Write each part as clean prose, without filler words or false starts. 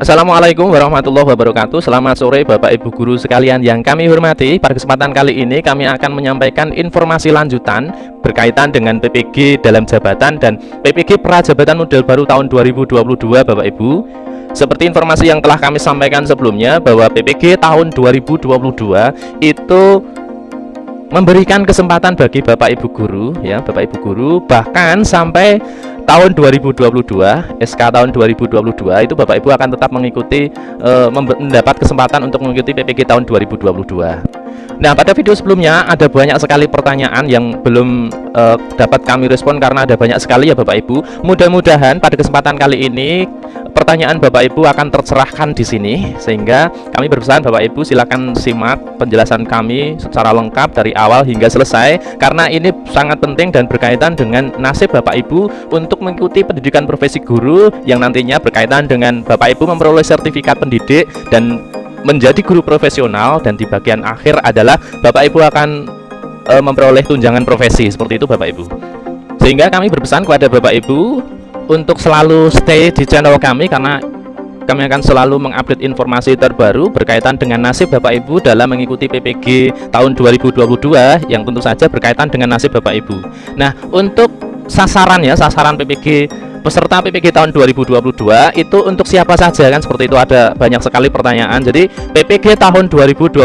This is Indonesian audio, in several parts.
Assalamualaikum warahmatullahi wabarakatuh. Selamat sore Bapak Ibu guru sekalian yang kami hormati. Pada kesempatan kali ini kami akan menyampaikan informasi lanjutan berkaitan dengan PPG dalam jabatan dan PPG Prajabatan model baru tahun 2022 Bapak Ibu. Seperti informasi yang telah kami sampaikan sebelumnya bahwa PPG tahun 2022 itu memberikan kesempatan bagi Bapak Ibu guru ya, Bapak Ibu guru bahkan sampai tahun 2022 SK tahun 2022 itu Bapak Ibu akan tetap mengikuti mendapat kesempatan untuk mengikuti PPG tahun 2022. Nah, pada video sebelumnya ada banyak sekali pertanyaan yang belum dapat kami respon karena ada banyak sekali ya Bapak Ibu. Mudah-mudahan pada kesempatan kali ini pertanyaan Bapak Ibu akan tercerahkan di sini, sehingga kami berpesan Bapak Ibu silakan simak penjelasan kami secara lengkap dari awal hingga selesai karena ini sangat penting dan berkaitan dengan nasib Bapak Ibu untuk mengikuti pendidikan profesi guru yang nantinya berkaitan dengan Bapak Ibu memperoleh sertifikat pendidik dan menjadi guru profesional, dan di bagian akhir adalah Bapak Ibu akan memperoleh tunjangan profesi seperti itu Bapak Ibu. Sehingga kami berpesan kepada Bapak Ibu untuk selalu stay di channel kami karena kami akan selalu mengupdate informasi terbaru berkaitan dengan nasib Bapak Ibu dalam mengikuti PPG tahun 2022 yang tentu saja berkaitan dengan nasib Bapak Ibu. Nah, untuk sasaran PPG peserta PPG tahun 2022 itu untuk siapa saja kan, seperti itu. Ada banyak sekali pertanyaan. Jadi PPG tahun 2022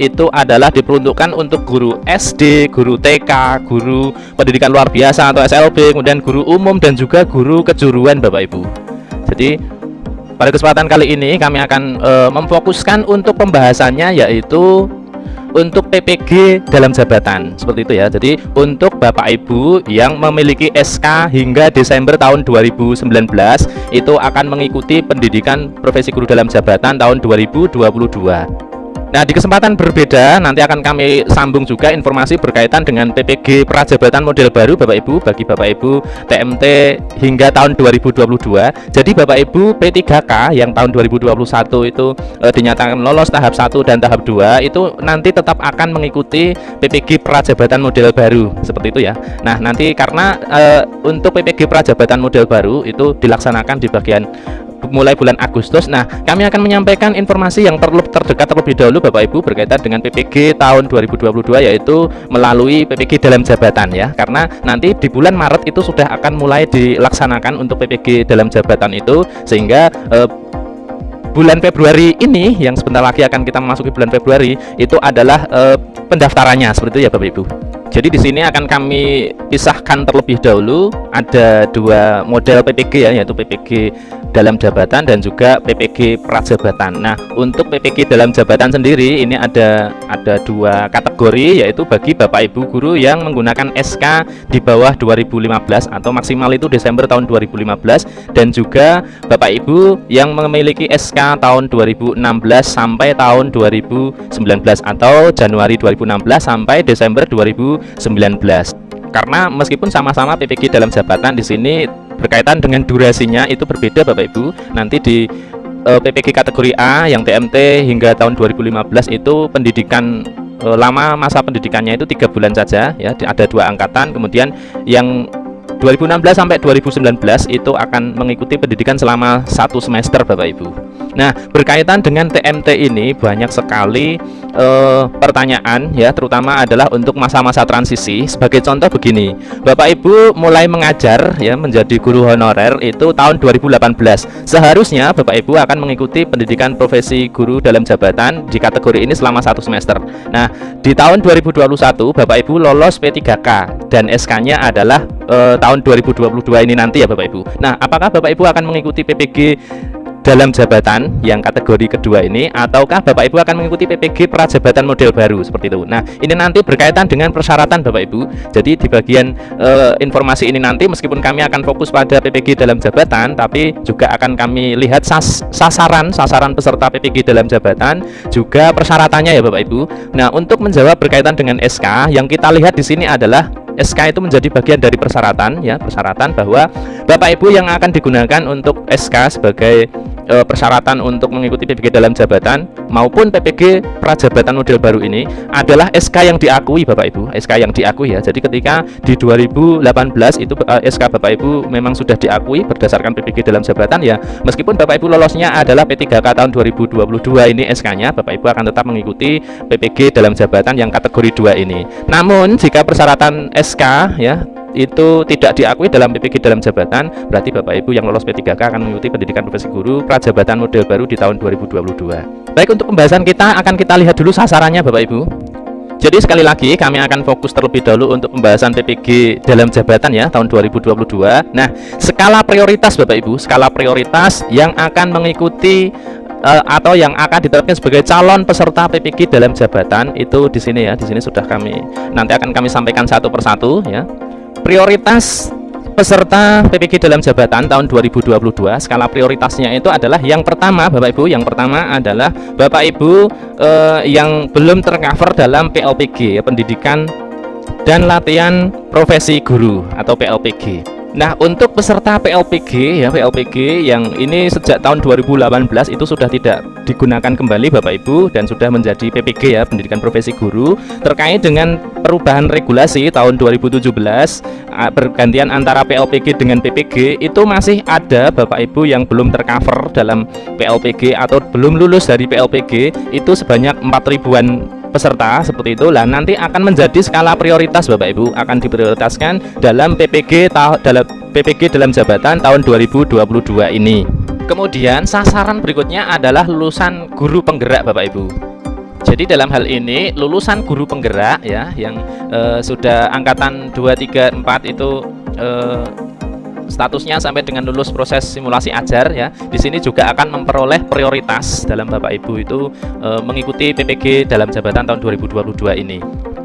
itu adalah diperuntukkan untuk guru SD, guru TK, guru pendidikan luar biasa atau SLB, kemudian guru umum dan juga guru kejuruan Bapak Ibu. Jadi pada kesempatan kali ini kami akan memfokuskan untuk pembahasannya yaitu untuk PPG dalam jabatan seperti itu ya. Jadi untuk Bapak Ibu yang memiliki SK hingga Desember tahun 2019 itu akan mengikuti pendidikan profesi guru dalam jabatan tahun 2022. Nah, di kesempatan berbeda nanti akan kami sambung juga informasi berkaitan dengan PPG Prajabatan model baru Bapak Ibu bagi Bapak Ibu TMT hingga tahun 2022. Jadi Bapak Ibu P3K yang tahun 2021 itu dinyatakan lolos tahap 1 dan tahap 2 itu nanti tetap akan mengikuti PPG Prajabatan model baru seperti itu ya. Nah, nanti karena untuk PPG Prajabatan model baru itu dilaksanakan di bagian mulai bulan Agustus. Nah, kami akan menyampaikan informasi yang terdekat terlebih dahulu Bapak Ibu berkaitan dengan PPG tahun 2022 yaitu melalui PPG dalam jabatan ya. Karena nanti di bulan Maret itu sudah akan mulai dilaksanakan untuk PPG dalam jabatan itu, sehingga bulan Februari ini yang sebentar lagi akan kita memasuki bulan Februari itu adalah pendaftarannya seperti itu ya Bapak Ibu. Jadi di sini akan kami pisahkan terlebih dahulu ada dua model PPG ya, yaitu PPG dalam jabatan dan juga PPG prajabatan. Nah, untuk PPG dalam jabatan sendiri ini ada dua kategori, yaitu bagi Bapak Ibu guru yang menggunakan SK di bawah 2015 atau maksimal itu Desember tahun 2015, dan juga Bapak Ibu yang memiliki SK tahun 2016 sampai tahun 2019 atau Januari 2016 sampai Desember 2019. Karena meskipun sama-sama PPG dalam jabatan, di sini berkaitan dengan durasinya itu berbeda Bapak Ibu. Nanti di PPG kategori A yang TMT hingga tahun 2015 itu pendidikan lama masa pendidikannya itu 3 bulan saja ya, ada 2 angkatan. Kemudian yang 2016 sampai 2019 itu akan mengikuti pendidikan selama 1 semester Bapak Ibu. Nah, berkaitan dengan TMT ini banyak sekali pertanyaan ya, terutama adalah untuk masa-masa transisi. Sebagai contoh begini, Bapak Ibu mulai mengajar ya menjadi guru honorer itu tahun 2018. Seharusnya Bapak Ibu akan mengikuti pendidikan profesi guru dalam jabatan di kategori ini selama 1 semester. Nah, di tahun 2021 Bapak Ibu lolos P3K dan SK-nya adalah tahun 2022 ini nanti ya Bapak Ibu. Nah, apakah Bapak Ibu akan mengikuti PPG dalam jabatan yang kategori kedua ini, ataukah Bapak Ibu akan mengikuti PPG Prajabatan model baru seperti itu? Nah, ini nanti berkaitan dengan persyaratan Bapak Ibu. Jadi di bagian informasi ini nanti meskipun kami akan fokus pada PPG dalam jabatan, tapi juga akan kami lihat sasaran peserta PPG dalam jabatan juga persyaratannya ya Bapak Ibu. Nah, untuk menjawab berkaitan dengan SK, yang kita lihat di sini adalah SK itu menjadi bagian dari persyaratan ya, persyaratan bahwa Bapak Ibu yang akan digunakan untuk SK sebagai persyaratan untuk mengikuti PPG dalam jabatan maupun PPG prajabatan model baru ini adalah SK yang diakui Bapak Ibu, SK yang diakui ya. Jadi ketika di 2018 itu SK Bapak Ibu memang sudah diakui berdasarkan PPG dalam jabatan ya, meskipun Bapak Ibu lolosnya adalah P3K tahun 2022 ini SK-nya, Bapak Ibu akan tetap mengikuti PPG dalam jabatan yang kategori 2 ini. Namun jika persyaratan SK ya itu tidak diakui dalam PPG dalam jabatan, berarti Bapak Ibu yang lolos P3K akan mengikuti pendidikan profesi guru prajabatan model baru di tahun 2022. Baik, untuk pembahasan kita akan kita lihat dulu sasarannya Bapak Ibu. Jadi sekali lagi kami akan fokus terlebih dahulu untuk pembahasan PPG dalam jabatan ya tahun 2022. Nah, skala prioritas Bapak Ibu, skala prioritas yang akan mengikuti atau yang akan diterapkan sebagai calon peserta PPG dalam jabatan itu di sini ya. Di sini sudah nanti akan kami sampaikan satu persatu ya. Prioritas peserta PPG dalam jabatan tahun 2022, skala prioritasnya itu adalah yang pertama Bapak Ibu, yang pertama adalah Bapak Ibu yang belum tercover dalam PLPG ya, pendidikan dan latihan profesi guru atau PLPG. Nah, untuk peserta PLPG ya, PLPG yang ini sejak tahun 2018 itu sudah tidak digunakan kembali Bapak Ibu dan sudah menjadi PPG ya, pendidikan profesi guru, terkait dengan perubahan regulasi tahun 2017 pergantian antara PLPG dengan PPG itu masih ada Bapak Ibu yang belum tercover dalam PLPG atau belum lulus dari PLPG itu sebanyak 4.000-an peserta seperti itu. Lah nanti akan menjadi skala prioritas Bapak Ibu, akan diprioritaskan dalam PPG dalam jabatan tahun 2022 ini. Kemudian sasaran berikutnya adalah lulusan guru penggerak Bapak Ibu. Jadi dalam hal ini lulusan guru penggerak ya yang sudah angkatan 2, 3, 4 itu statusnya sampai dengan lulus proses simulasi ajar ya. Di sini juga akan memperoleh prioritas dalam Bapak Ibu itu mengikuti PPG dalam jabatan tahun 2022 ini.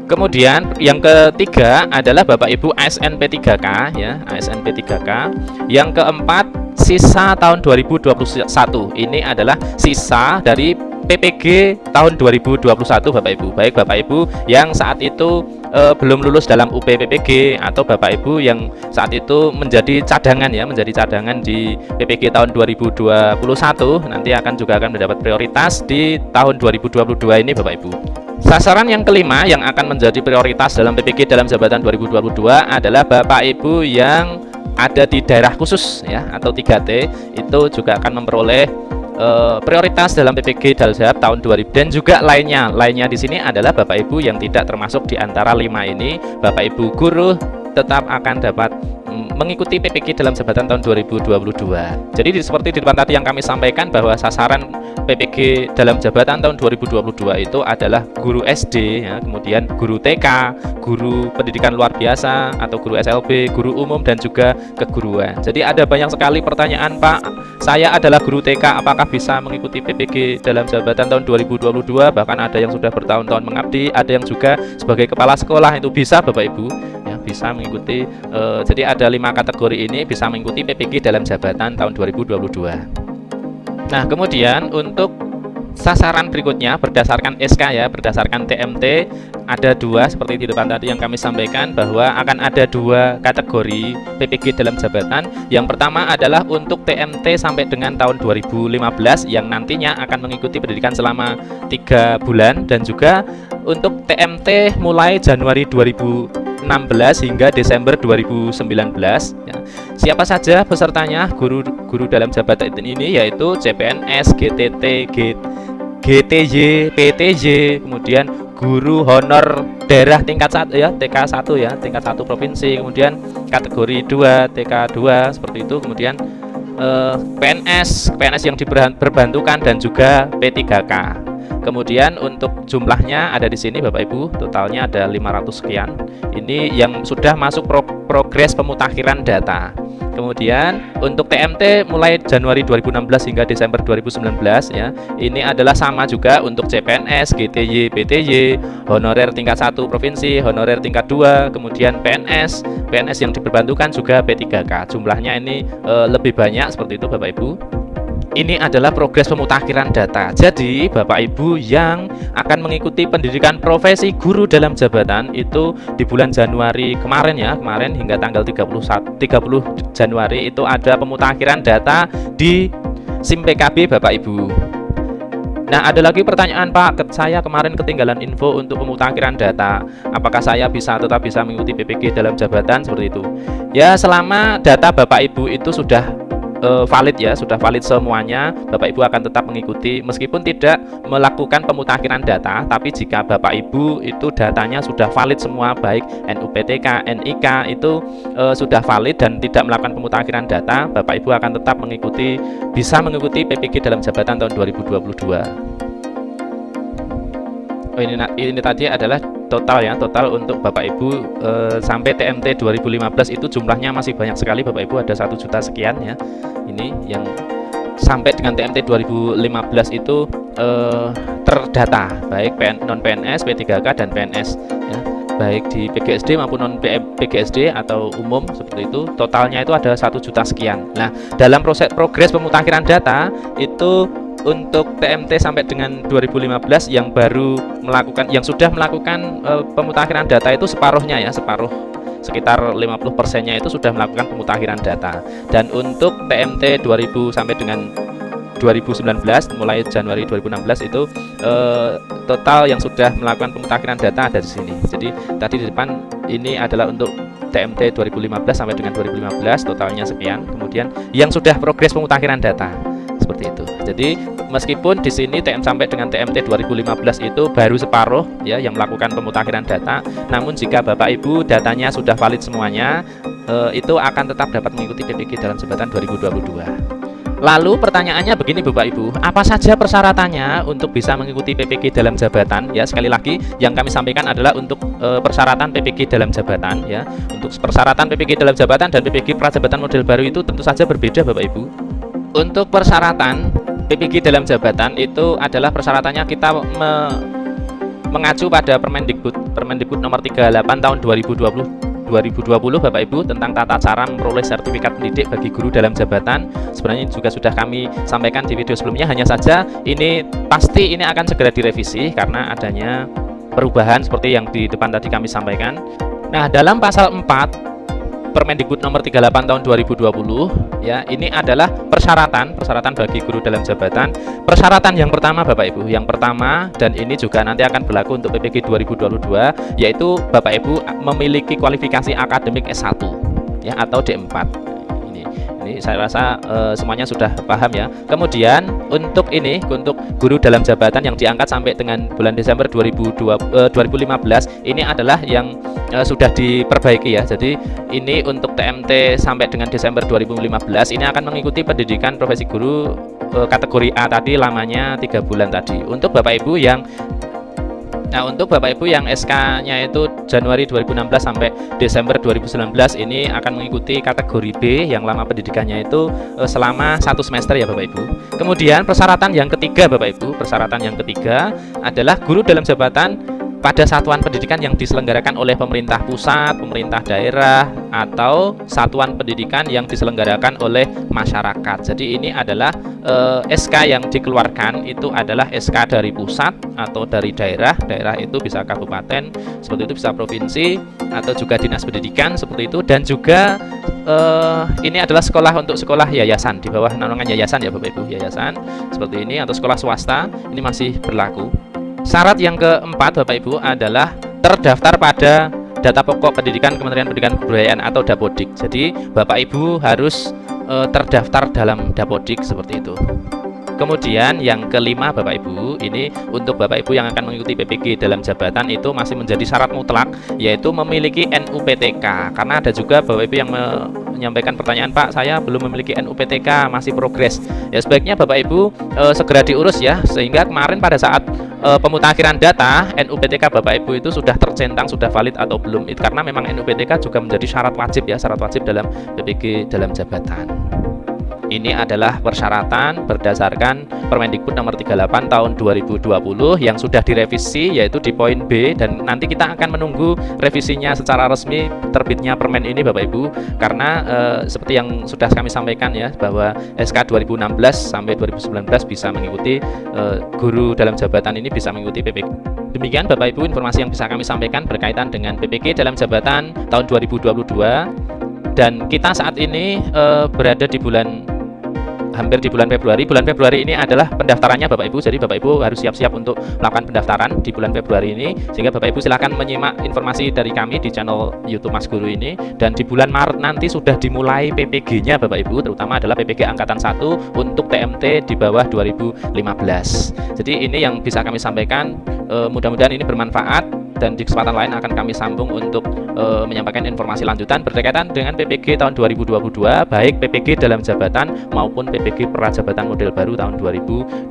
Kemudian yang ketiga adalah Bapak Ibu ASN P3K ya, ASN P3K. Yang keempat sisa tahun 2021. Ini adalah sisa dari PPG tahun 2021 Bapak Ibu. Baik Bapak Ibu yang saat itu belum lulus dalam UP PPG atau Bapak Ibu yang saat itu menjadi cadangan ya, menjadi cadangan di PPG tahun 2021 nanti akan mendapat prioritas di tahun 2022 ini Bapak Ibu. Sasaran yang kelima yang akan menjadi prioritas dalam PPG dalam jabatan 2022 adalah Bapak Ibu yang ada di daerah khusus ya atau 3T itu juga akan memperoleh prioritas dalam PPG Daljab tahun 2000 dan juga lainnya di sini adalah Bapak Ibu yang tidak termasuk di antara 5 ini. Bapak Ibu guru tetap akan dapat mengikuti PPG dalam jabatan tahun 2022. Jadi seperti di depan tadi yang kami sampaikan bahwa sasaran PPG dalam jabatan tahun 2022 itu adalah guru SD ya, kemudian guru TK, guru pendidikan luar biasa atau guru SLB, guru umum dan juga keguruan. Jadi ada banyak sekali pertanyaan, Pak, saya adalah guru TK, apakah bisa mengikuti PPG dalam jabatan tahun 2022? Bahkan ada yang sudah bertahun-tahun mengabdi, ada yang juga sebagai kepala sekolah itu bisa Bapak Ibu ya, bisa mengikuti jadi ada 5 kategori ini bisa mengikuti PPG dalam jabatan tahun 2022. Nah, kemudian untuk sasaran berikutnya berdasarkan SK ya, berdasarkan TMT ada 2 seperti di depan tadi yang kami sampaikan bahwa akan ada 2 kategori PPG dalam jabatan. Yang pertama adalah untuk TMT sampai dengan tahun 2015 yang nantinya akan mengikuti pendidikan selama 3 bulan dan juga untuk TMT mulai Januari 2016 hingga Desember 2019 ya. Siapa saja pesertanya guru dalam jabatan ini yaitu CPNS, GTT, GTJ, PTJ, kemudian guru honor daerah tingkat 1 ya, TK1 ya, tingkat 1 provinsi, kemudian kategori 2, TK2 seperti itu, kemudian PNS yang berbantukan dan juga P3K. Kemudian untuk jumlahnya ada di sini Bapak Ibu, totalnya ada 500 sekian. Ini yang sudah masuk progres pemutakhiran data. Kemudian untuk TMT mulai Januari 2016 hingga Desember 2019 ya. Ini adalah sama juga untuk CPNS, GTY, PTY, honorer tingkat 1 provinsi, honorer tingkat 2, kemudian PNS yang diperbantukan juga P3K. Jumlahnya ini lebih banyak seperti itu Bapak Ibu. Ini adalah progres pemutakhiran data. Jadi Bapak Ibu yang akan mengikuti pendidikan profesi guru dalam jabatan itu di bulan Januari kemarin hingga tanggal 30 Januari itu ada pemutakhiran data di SIM PKB Bapak Ibu. Nah, ada lagi pertanyaan, Pak, saya kemarin ketinggalan info untuk pemutakhiran data. Apakah saya tetap bisa mengikuti PPG dalam jabatan seperti itu? Ya, selama data Bapak Ibu itu sudah valid ya, sudah valid semuanya, Bapak Ibu akan tetap mengikuti meskipun tidak melakukan pemutakhiran data. Tapi jika Bapak Ibu itu datanya sudah valid semua, baik NUPTK, NIK itu sudah valid dan tidak melakukan pemutakhiran data, Bapak Ibu akan tetap bisa mengikuti PPG dalam jabatan tahun 2022. Ini tadi adalah total untuk Bapak Ibu sampai TMT 2015 itu jumlahnya masih banyak sekali Bapak Ibu, ada 1 juta sekian ya. Ini yang sampai dengan TMT 2015 itu terdata baik non PNS, P3K dan PNS ya, baik di PGSD maupun non PGSD atau umum seperti itu, totalnya itu ada 1 juta sekian. Nah, dalam progres pemutakhiran data itu untuk TMT sampai dengan 2015 yang sudah melakukan pemutakhiran data itu separuhnya ya, sekitar 50%-nya itu sudah melakukan pemutakhiran data. Dan untuk TMT 2000 sampai dengan 2019 mulai Januari 2016 itu total yang sudah melakukan pemutakhiran data ada di sini. Jadi tadi di depan ini adalah untuk TMT 2015 sampai dengan 2015 totalnya sekian. Kemudian yang sudah progres pemutakhiran data seperti itu. Jadi meskipun di sini sampai dengan TMT 2015 itu baru separuh ya yang melakukan pemutakhiran data, namun jika Bapak Ibu datanya sudah valid semuanya, itu akan tetap dapat mengikuti PPG dalam jabatan 2022. Lalu pertanyaannya begini Bapak Ibu, apa saja persyaratannya untuk bisa mengikuti PPG dalam jabatan? Ya, sekali lagi yang kami sampaikan adalah untuk persyaratan PPG dalam jabatan ya. Untuk persyaratan PPG dalam jabatan dan PPG prajabatan model baru itu tentu saja berbeda Bapak Ibu. Untuk persyaratan PPG dalam jabatan itu adalah persyaratannya kita mengacu pada Permendikbud nomor 38 tahun 2020 Bapak Ibu tentang tata cara memperoleh sertifikat pendidik bagi guru dalam jabatan. Sebenarnya juga sudah kami sampaikan di video sebelumnya, hanya saja ini pasti akan segera direvisi karena adanya perubahan seperti yang di depan tadi kami sampaikan. Nah, dalam pasal 4 Permendikbud nomor 38 tahun 2020 ya, ini adalah persyaratan bagi guru dalam jabatan. Persyaratan yang pertama Bapak Ibu, yang pertama, dan ini juga nanti akan berlaku untuk PPG 2022, yaitu Bapak Ibu memiliki kualifikasi akademik S1 ya atau D4. Ini saya rasa semuanya sudah paham ya. Kemudian untuk guru dalam jabatan yang diangkat sampai dengan bulan Desember 2015 ini adalah yang sudah diperbaiki ya. Jadi ini untuk TMT sampai dengan Desember 2015 ini akan mengikuti pendidikan profesi guru kategori A tadi, lamanya 3 bulan tadi. Untuk Bapak Ibu yang SK-nya itu Januari 2016 sampai Desember 2019 ini akan mengikuti kategori B yang lama pendidikannya itu selama 1 semester ya Bapak Ibu. Kemudian persyaratan yang ketiga Bapak Ibu, adalah guru dalam jabatan pada satuan pendidikan yang diselenggarakan oleh pemerintah pusat, pemerintah daerah, atau satuan pendidikan yang diselenggarakan oleh masyarakat. Jadi ini adalah SK yang dikeluarkan itu adalah SK dari pusat atau dari daerah itu bisa kabupaten, seperti itu bisa provinsi, atau juga dinas pendidikan seperti itu, dan juga ini adalah sekolah yayasan, di bawah naungan yayasan ya Bapak Ibu, yayasan seperti ini, atau sekolah swasta, ini masih berlaku. Syarat yang keempat Bapak Ibu adalah terdaftar pada data pokok pendidikan Kementerian Pendidikan dan Kebudayaan atau Dapodik. Jadi Bapak Ibu harus terdaftar dalam Dapodik seperti itu. Kemudian yang kelima Bapak Ibu, ini untuk Bapak Ibu yang akan mengikuti PPG dalam jabatan itu masih menjadi syarat mutlak, yaitu memiliki NUPTK. Karena ada juga Bapak Ibu yang menyampaikan pertanyaan, Pak, saya belum memiliki NUPTK, masih progres. Ya, sebaiknya Bapak Ibu segera diurus ya, sehingga kemarin pada saat pemutakhiran data NUPTK Bapak Ibu itu sudah tercentang, sudah valid atau belum. Karena memang NUPTK juga menjadi syarat wajib ya, syarat wajib dalam PPG dalam jabatan. Ini adalah persyaratan berdasarkan Permendikbud nomor 38 tahun 2020 yang sudah direvisi, yaitu di poin B, dan nanti kita akan menunggu revisinya secara resmi terbitnya permen ini Bapak Ibu, karena seperti yang sudah kami sampaikan ya, bahwa SK 2016 sampai 2019 bisa mengikuti guru dalam jabatan ini bisa mengikuti PPG. Demikian Bapak Ibu informasi yang bisa kami sampaikan berkaitan dengan PPG dalam jabatan tahun 2022, dan kita saat ini berada di bulan hampir di bulan Februari. Bulan Februari ini adalah pendaftarannya Bapak Ibu, jadi Bapak Ibu harus siap-siap untuk melakukan pendaftaran di bulan Februari ini, sehingga Bapak Ibu silahkan menyimak informasi dari kami di channel YouTube Mas Guru ini. Dan di bulan Maret nanti sudah dimulai PPG-nya Bapak Ibu, terutama adalah PPG Angkatan 1 untuk TMT di bawah 2015. Jadi ini yang bisa kami sampaikan, mudah-mudahan ini bermanfaat, dan di kesempatan lain akan kami sambung untuk menyampaikan informasi lanjutan berkaitan dengan PPG tahun 2022, baik PPG dalam jabatan maupun PPG prajabatan model baru tahun 2022.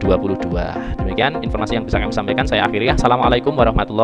Demikian informasi yang bisa kami sampaikan, saya akhiri. Assalamualaikum warahmatullahi wabarakatuh.